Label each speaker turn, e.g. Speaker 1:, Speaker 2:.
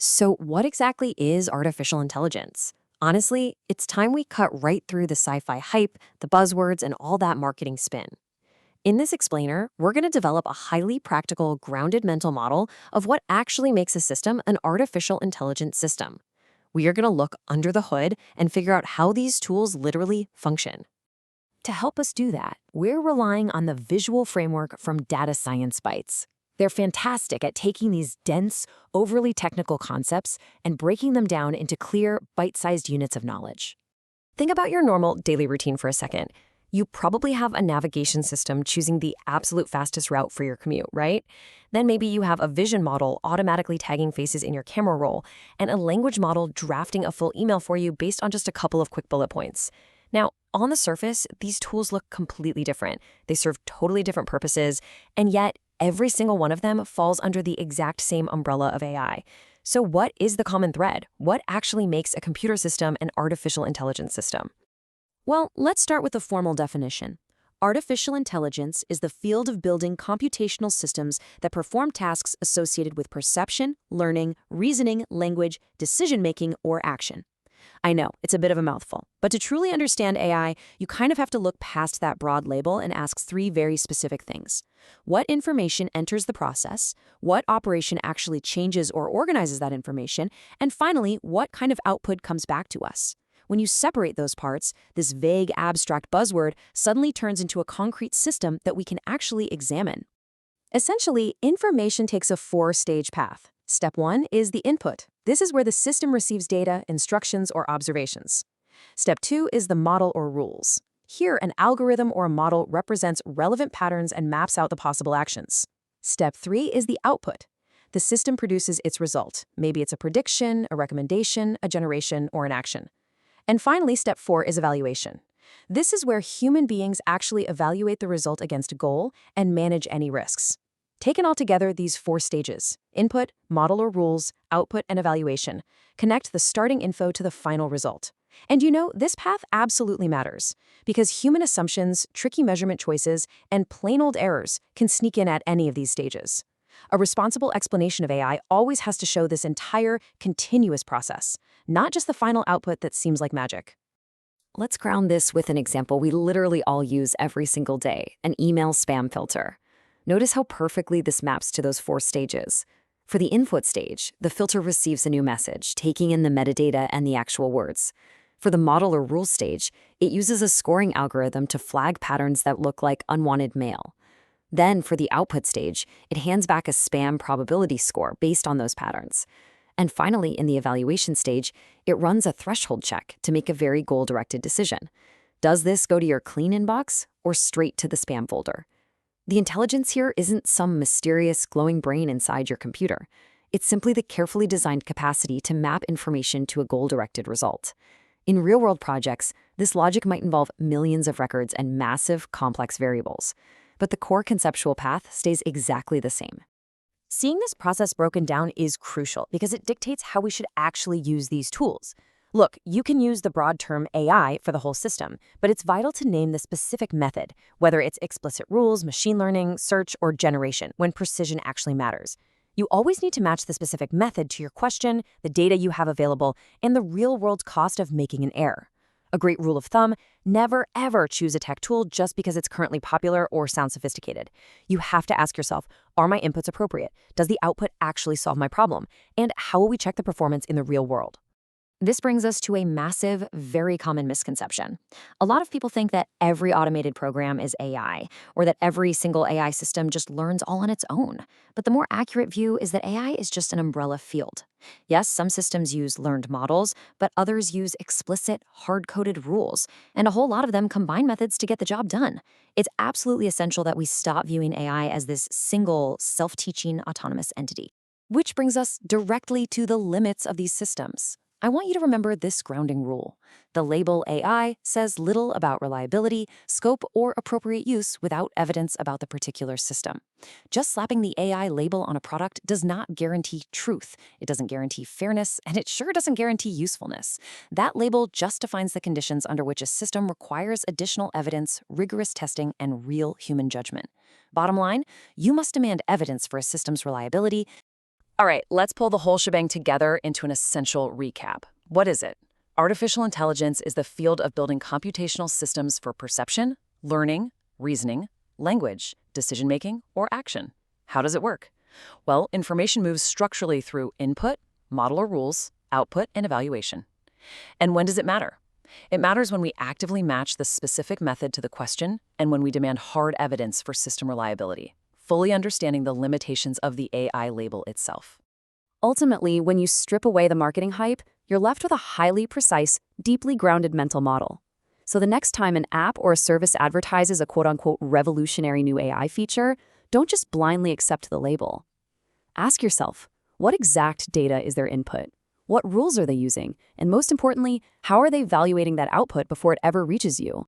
Speaker 1: So, what exactly is artificial intelligence? Honestly, it's time we cut right through the sci fi hype, the buzzwords, and all that marketing spin. In this explainer, we're going to develop a highly practical, grounded mental model of what actually makes a system an artificial intelligence system. We are going to look under the hood and figure out how these tools literally function. To help us do that, we're relying on the visual framework from Data Zcience Bytes. They're fantastic at taking these dense, overly technical concepts and breaking them down into clear, bite-sized units of knowledge. Think about your normal daily routine for a second. You probably have a navigation system choosing the absolute fastest route for your commute, right? Then maybe you have a vision model automatically tagging faces in your camera roll, and a language model drafting a full email for you based on just a couple of quick bullet points. Now, on the surface, these tools look completely different. They serve totally different purposes, and yet every single one of them falls under the exact same umbrella of AI. So what is the common thread? What actually makes a computer system an artificial intelligence system? Well, let's start with the formal definition. Artificial intelligence is the field of building computational systems that perform tasks associated with perception, learning, reasoning, language, decision-making, or action. I know, it's a bit of a mouthful, but to truly understand AI, you kind of have to look past that broad label and ask three very specific things. What information enters the process? What operation actually changes or organizes that information? And finally, what kind of output comes back to us? When you separate those parts, this vague, abstract buzzword suddenly turns into a concrete system that we can actually examine. Essentially, information takes a four-stage path. Step 1 is the input. This is where the system receives data, instructions, or observations. Step 2 is the model or rules. Here, an algorithm or a model represents relevant patterns and maps out the possible actions. Step 3 is the output. The system produces its result. Maybe it's a prediction, a recommendation, a generation, or an action. And finally, step 4 is evaluation. This is where human beings actually evaluate the result against a goal and manage any risks. Taken all together, these four stages, input, model or rules, output, and evaluation, connect the starting info to the final result. And you know, this path absolutely matters, because human assumptions, tricky measurement choices, and plain old errors can sneak in at any of these stages. A responsible explanation of AI always has to show this entire, continuous process, not just the final output that seems like magic. Let's ground this with an example we literally all use every single day, an email spam filter. Notice how perfectly this maps to those four stages. For the input stage, the filter receives a new message, taking in the metadata and the actual words. For the model or rule stage, it uses a scoring algorithm to flag patterns that look like unwanted mail. Then, for the output stage, it hands back a spam probability score based on those patterns. And finally, in the evaluation stage, it runs a threshold check to make a very goal-directed decision. Does this go to your clean inbox or straight to the spam folder? The intelligence here isn't some mysterious glowing brain inside your computer. It's simply the carefully designed capacity to map information to a goal-directed result. In real-world projects, this logic might involve millions of records and massive, complex variables. But the core conceptual path stays exactly the same. Seeing this process broken down is crucial because it dictates how we should actually use these tools. Look, you can use the broad term AI for the whole system, but it's vital to name the specific method, whether it's explicit rules, machine learning, search, or generation, when precision actually matters. You always need to match the specific method to your question, the data you have available, and the real-world cost of making an error. A great rule of thumb, never ever choose a tech tool just because it's currently popular or sounds sophisticated. You have to ask yourself, are my inputs appropriate? Does the output actually solve my problem? And how will we check the performance in the real world? This brings us to a massive, very common misconception. A lot of people think that every automated program is AI, or that every single AI system just learns all on its own. But the more accurate view is that AI is just an umbrella field. Yes, some systems use learned models, but others use explicit, hard-coded rules, and a whole lot of them combine methods to get the job done. It's absolutely essential that we stop viewing AI as this single, self-teaching, autonomous entity. Which brings us directly to the limits of these systems. I want you to remember this grounding rule. The label AI says little about reliability, scope, or appropriate use without evidence about the particular system. Just slapping the AI label on a product does not guarantee truth. It doesn't guarantee fairness, and it sure doesn't guarantee usefulness. That label just defines the conditions under which a system requires additional evidence, rigorous testing, and real human judgment. Bottom line, you must demand evidence for a system's reliability.
Speaker 2: All right, let's pull the whole shebang together into an essential recap. What is it? Artificial intelligence is the field of building computational systems for perception, learning, reasoning, language, decision-making, or action. How does it work? Well, information moves structurally through input, model or rules, output, and evaluation. And when does it matter? It matters when we actively match the specific method to the question and when we demand hard evidence for system reliability, fully understanding the limitations of the AI label itself.
Speaker 3: Ultimately, when you strip away the marketing hype, you're left with a highly precise, deeply grounded mental model. So the next time an app or a service advertises a quote-unquote revolutionary new AI feature, don't just blindly accept the label. Ask yourself, what exact data is their input? What rules are they using? And most importantly, how are they evaluating that output before it ever reaches you?